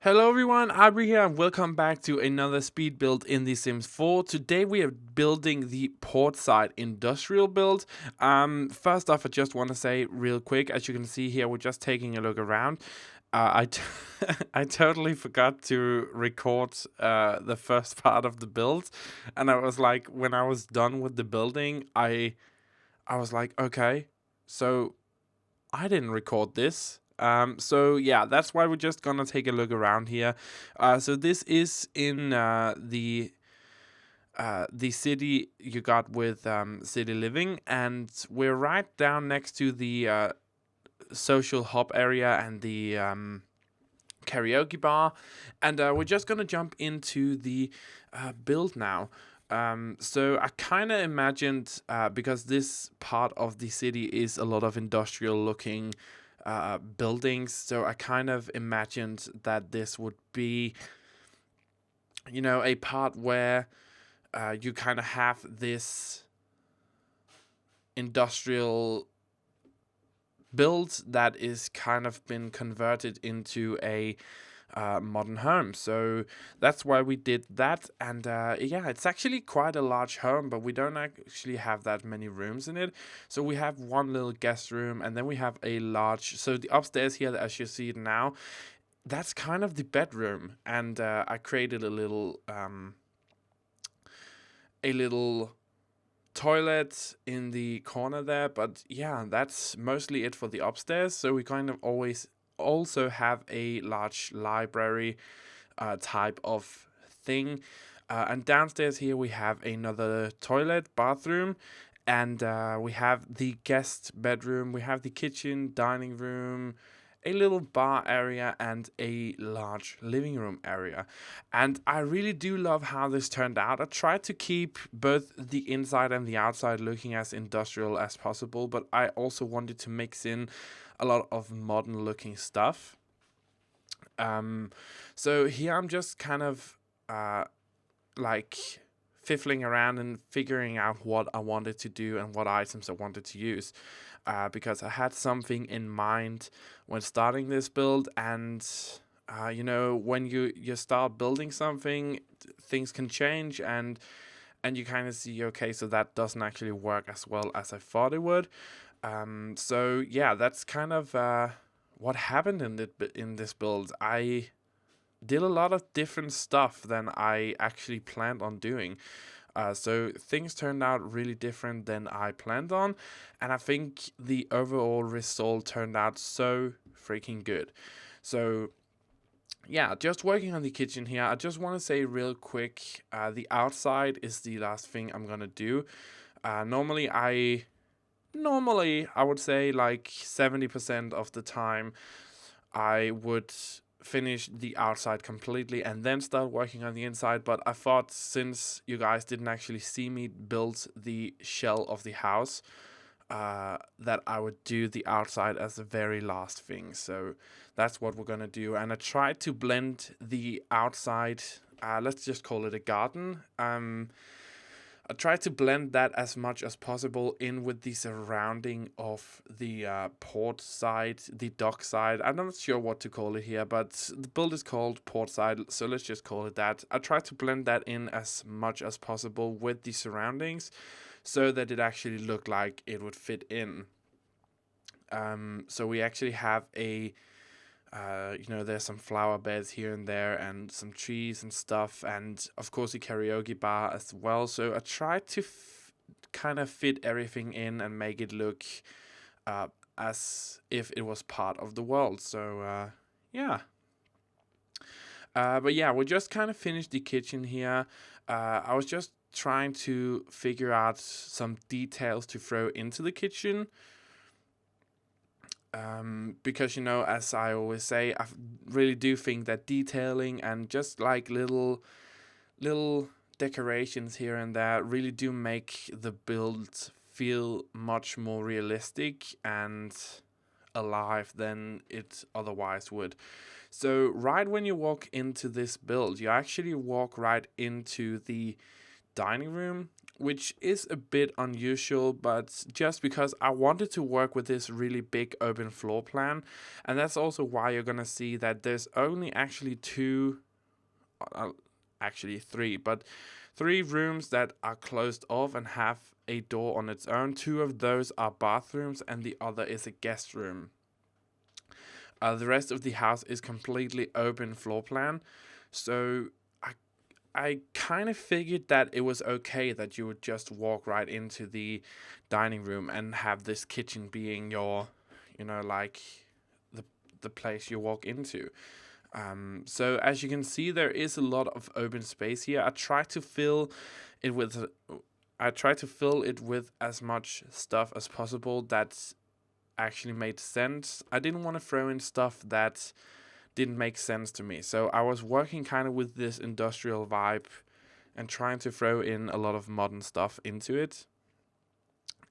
Hello everyone, Auvbri here and welcome back to another speed build in The Sims 4. Today we are building the Portside Industrial build. First off, I just want to say real quick, as you can see here, we're just taking a look around. I totally forgot to record the first part of the build, and I was like, when I was done with the building, I was like, okay, so I didn't record this. So yeah, that's why we're just gonna take a look around here. So this is in the city you got with city living, and we're right down next to the social hub area and the karaoke bar, and we're just gonna jump into the build now. So I kind of imagined, because this part of the city is a lot of industrial looking buildings, so I kind of imagined that this would be, a part where you kind of have this industrial build that is kind of been converted into a modern home. So that's why we did that. And yeah, it's actually quite a large home, but we don't actually have that many rooms in it. So we have one little guest room, and then we have a large, so the upstairs here, as you see it now, that's kind of the bedroom. And I created a little toilet in the corner there, but yeah, that's mostly it for the upstairs. So we kind of always also have a large library type of thing, and downstairs here we have another toilet, bathroom, and we have the guest bedroom, we have the kitchen, dining room, a little bar area, and a large living room area. And I really do love how this turned out. I tried to keep both the inside and the outside looking as industrial as possible, but I also wanted to mix in a lot of modern looking stuff. So here I'm just kind of like fiddling around and figuring out what I wanted to do and what items I wanted to use, because I had something in mind when starting this build. And when you start building something, things can change, and you kind of see, okay, so that doesn't actually work as well as I thought it would. So yeah, that's kind of what happened in this build. I did a lot of different stuff than I actually planned on doing. So things turned out really different than I planned on, and I think the overall result turned out so freaking good. So yeah, just working on the kitchen here, I just want to say real quick, the outside is the last thing I'm gonna do. Normally I would say like 70% of the time I would finish the outside completely and then start working on the inside. But I thought, since you guys didn't actually see me build the shell of the house, that I would do the outside as the very last thing. So that's what we're gonna do. And I tried to blend the outside, let's just call it a garden. I tried to blend that as much as possible in with the surrounding of the port side, the dock side. I'm not sure what to call it here, but the build is called Portside, so let's just call it that. I tried to blend that in as much as possible with the surroundings so that it actually looked like it would fit in. So we actually have there's some flower beds here and there and some trees and stuff, and of course the karaoke bar as well. So I tried to kind of fit everything in and make it look as if it was part of the world. So yeah. But yeah, we just kind of finished the kitchen here. I was just trying to figure out some details to throw into the kitchen. Because, as I always say, I really do think that detailing and just like little decorations here and there really do make the build feel much more realistic and alive than it otherwise would. So right when you walk into this build, you actually walk right into the dining room. which is a bit unusual, but just because I wanted to work with this really big open floor plan. And that's also why you're gonna see that there's only actually actually three, but 3 rooms that are closed off and have a door on its own. 2 of those are bathrooms and the other is a guest room. The rest of the house is completely open floor plan. So I kind of figured that it was okay that you would just walk right into the dining room and have this kitchen being your, like the place you walk into. So as you can see, there is a lot of open space here. I try to fill it with as much stuff as possible that actually made sense. I didn't want to throw in stuff that didn't make sense to me. So I was working kind of with this industrial vibe and trying to throw in a lot of modern stuff into it.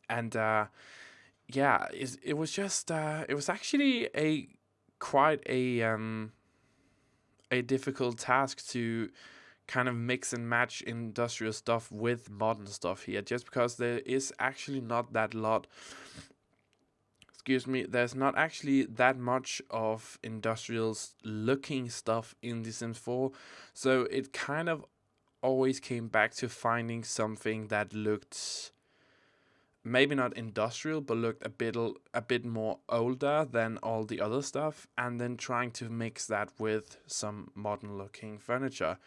And yeah, it was just it was actually quite a difficult task to kind of mix and match industrial stuff with modern stuff here, just because there is actually not that lot. Excuse me, there's not actually that much of industrial looking stuff in The Sims 4, so it kind of always came back to finding something that looked maybe not industrial, but looked a bit more older than all the other stuff, and then trying to mix that with some modern looking furniture.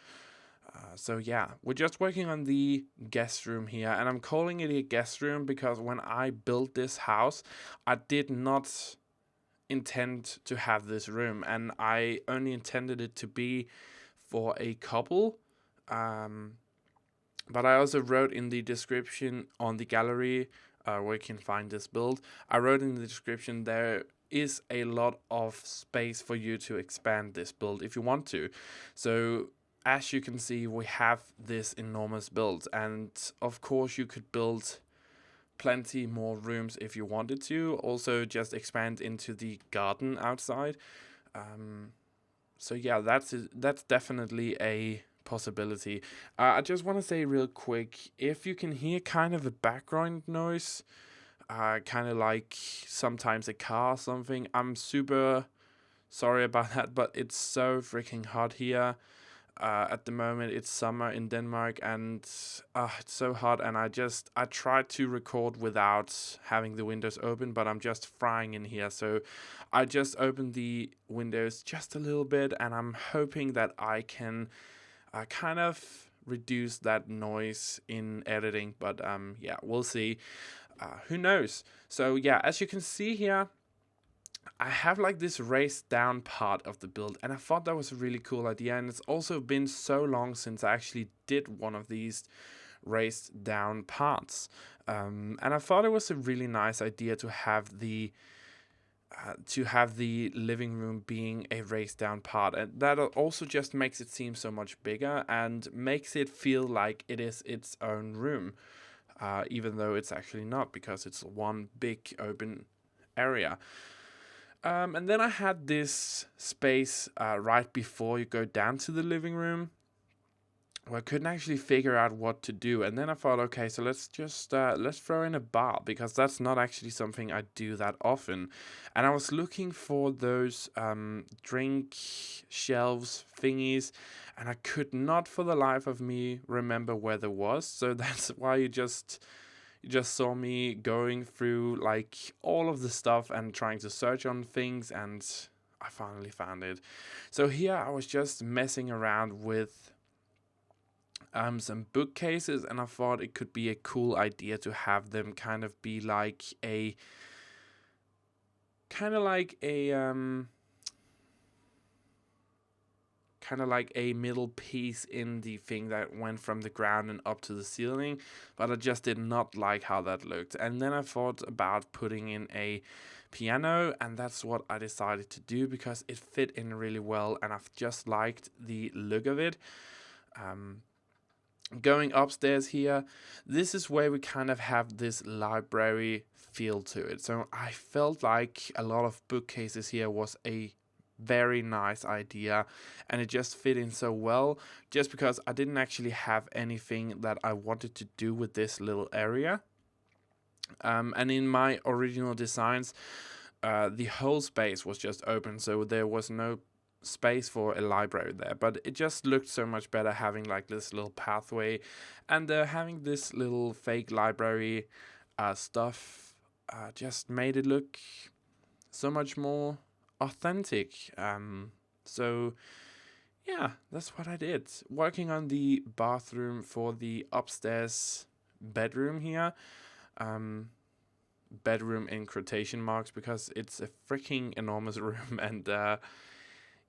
So yeah, we're just working on the guest room here, and I'm calling it a guest room because when I built this house, I did not intend to have this room, and I only intended it to be for a couple. But I also wrote in the description on the gallery where you can find this build, I wrote in the description there is a lot of space for you to expand this build if you want to. So as you can see, we have this enormous build, and of course you could build plenty more rooms if you wanted to. Also just expand into the garden outside. So yeah, that's definitely a possibility. I just want to say real quick, if you can hear kind of a background noise, kind of like sometimes a car or something, I'm super sorry about that, but it's so freaking hot here. At the moment it's summer in Denmark, and it's so hot, and I tried to record without having the windows open, but I'm just frying in here. So I just opened the windows just a little bit, and I'm hoping that I can kind of reduce that noise in editing, but yeah, we'll see. Who knows? So yeah, as you can see here, I have like this raised down part of the build, and I thought that was a really cool idea, and it's also been so long since I actually did one of these raised down parts, and I thought it was a really nice idea to have the living room being a raised down part, and that also just makes it seem so much bigger and makes it feel like it is its own room, even though it's actually not, because it's one big open area. And then I had this space right before you go down to the living room where I couldn't actually figure out what to do. And then I thought, okay, so let's just let's throw in a bar, because that's not actually something I do that often. And I was looking for those drink shelves thingies, and I could not for the life of me remember where there was. So that's why you just saw me going through like all of the stuff and trying to search on things, and I finally found it. So here I was just messing around with some bookcases, and I thought it could be a cool idea to have them kind of be like a middle piece in the thing that went from the ground and up to the ceiling, but I just did not like how that looked. And then I thought about putting in a piano, and that's what I decided to do because it fit in really well, and I've just liked the look of it. Going upstairs here, this is where we kind of have this library feel to it. So I felt like a lot of bookcases here was a very nice idea, and it just fit in so well, just because I didn't actually have anything that I wanted to do with this little area. And in my original designs, the whole space was just open, so there was no space for a library there, but it just looked so much better having like this little pathway, and having this little fake library stuff just made it look so much more authentic. So yeah, that's what I did. Working on the bathroom for the upstairs bedroom here. Bedroom in quotation marks, because it's a freaking enormous room, and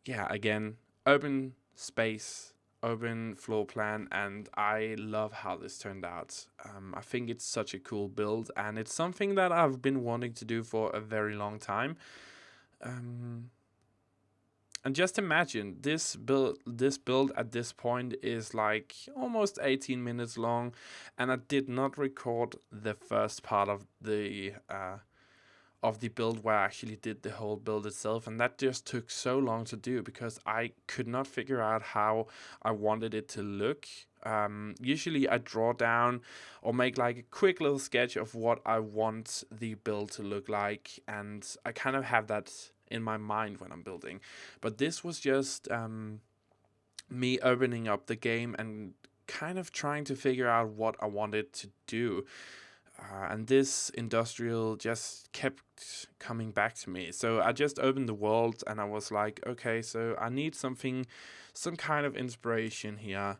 yeah, again, open space, open floor plan, and I love how this turned out. I think it's such a cool build, and it's something that I've been wanting to do for a very long time. And just imagine this build at this point is like almost 18 minutes long, and I did not record the first part of the build where I actually did the whole build itself, and that just took so long to do because I could not figure out how I wanted it to look. Usually I draw down or make like a quick little sketch of what I want the build to look like, and I kind of have that in my mind when I'm building. But this was just me opening up the game and kind of trying to figure out what I wanted to do. And this industrial just kept coming back to me. So I just opened the world and I was like, okay, so I need some kind of inspiration here.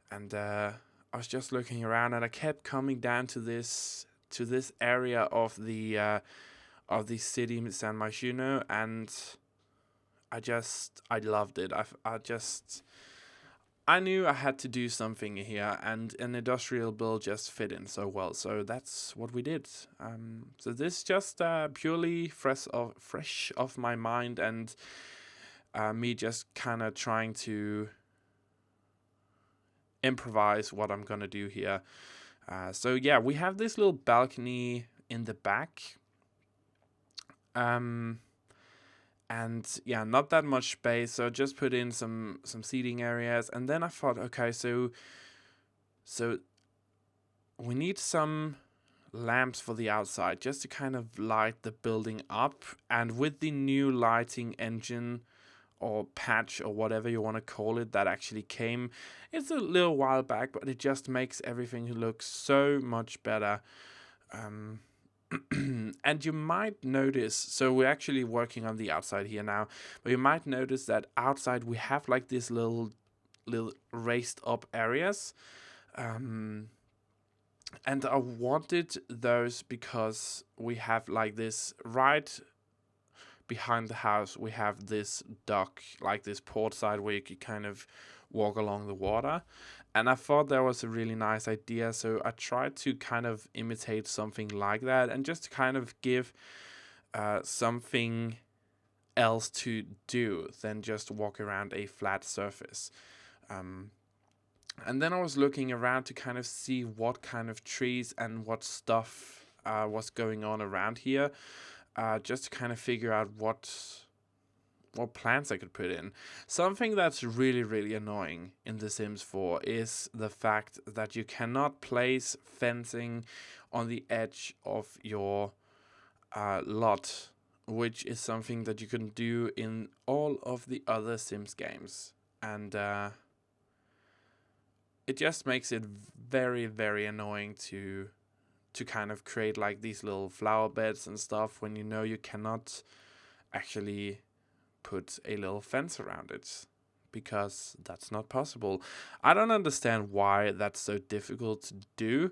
And I was just looking around, and I kept coming down to this area of the city San Myshuno, and I loved it. I knew I had to do something here, and an industrial build just fit in so well. So that's what we did. So this just purely fresh off my mind, and me just kind of trying to improvise what I'm gonna do here. So yeah, we have this little balcony in the back. And yeah, not that much space, so just put in some seating areas, and then I thought, okay, so we need some lamps for the outside just to kind of light the building up. And with the new lighting engine or patch or whatever you want to call it that actually came, it's a little while back, but it just makes everything look so much better. And you might notice, so we're actually working on the outside here now, but you might notice that outside we have like these little raised up areas. And I wanted those because we have like this right behind the house, we have this dock, like this portside where you could kind of walk along the water. And I thought that was a really nice idea, so I tried to kind of imitate something like that, and just to kind of give something else to do than just walk around a flat surface. And then I was looking around to kind of see what kind of trees and what stuff was going on around here, just to kind of figure out what plants I could put in. Something that's really, really annoying in The Sims 4 is the fact that you cannot place fencing on the edge of your lot, which is something that you can do in all of the other Sims games. And it just makes it very, very annoying to kind of create like these little flower beds and stuff when you know you cannot actually put a little fence around it, because that's not possible. I don't understand why that's so difficult to do,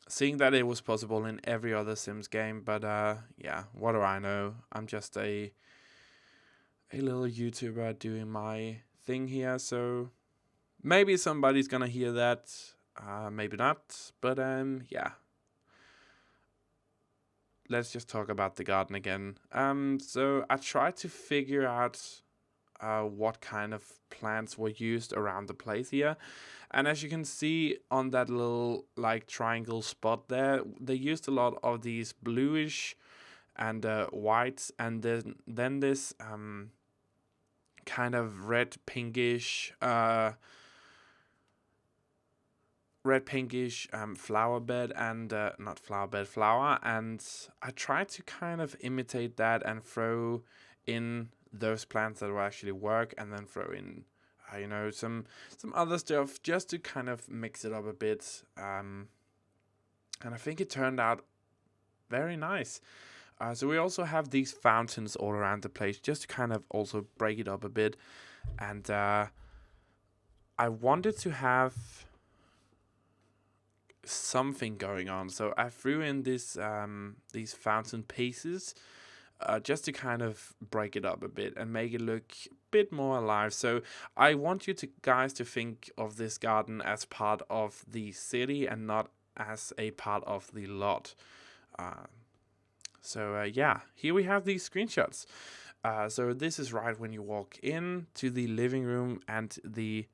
seeing that it was possible in every other Sims game. But yeah, what do I know? I'm just a little YouTuber doing my thing here, so maybe somebody's gonna hear that, maybe not, but yeah. Let's just talk about the garden again. So I tried to figure out what kind of plants were used around the place here. And as you can see on that little like triangle spot there, they used a lot of these bluish and white, and then this kind of red pinkish flower bed, and not flower bed, flower, and I tried to kind of imitate that and throw in those plants that will actually work, and then throw in you know, some other stuff just to kind of mix it up a bit, and I think it turned out very nice. So we also have these fountains all around the place just to kind of also break it up a bit, and I wanted to have something going on, so I threw in this these fountain pieces just to kind of break it up a bit and make it look a bit more alive. So I want you guys to think of this garden as part of the city and not as a part of the lot. So yeah, here we have these screenshots. So this is right when you walk in to the living room and the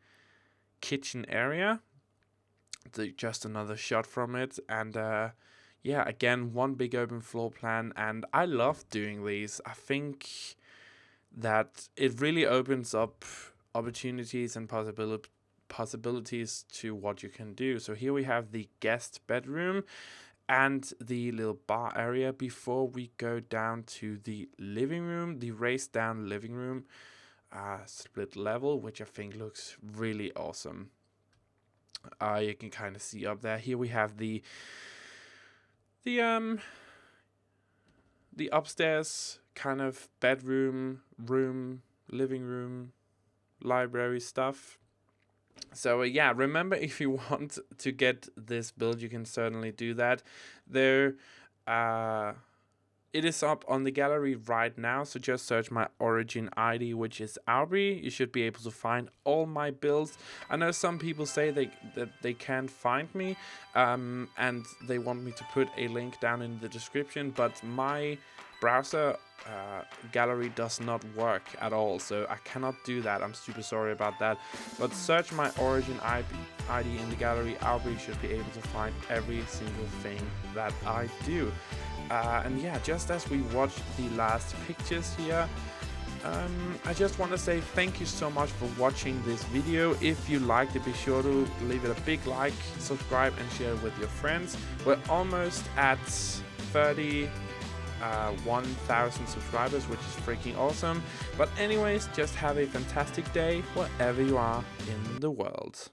kitchen area. Just another shot from it, and yeah, again, one big open floor plan, and I love doing these. I think that it really opens up opportunities and possibilities to what you can do. So here we have the guest bedroom and the little bar area before we go down to the living room, the raised down living room, split level, which I think looks really awesome. You can kind of see up there. Here we have the upstairs kind of bedroom, room, living room, library stuff. So yeah, remember, if you want to get this build, you can certainly do that. There, it is up on the gallery right now, so just search my origin ID, which is Auvbri. You should be able to find all my builds. I know some people say that they can't find me, and they want me to put a link down in the description, but my browser gallery does not work at all, so I cannot do that. I'm super sorry about that, but search my origin ID in the gallery. Auvbri should be able to find every single thing that I do. And yeah, just as we watch the last pictures here, I just want to say thank you so much for watching this video. If you liked it, be sure to leave it a big like, subscribe, and share it with your friends. We're almost at 1,000 subscribers, which is freaking awesome. But anyways, just have a fantastic day wherever you are in the world.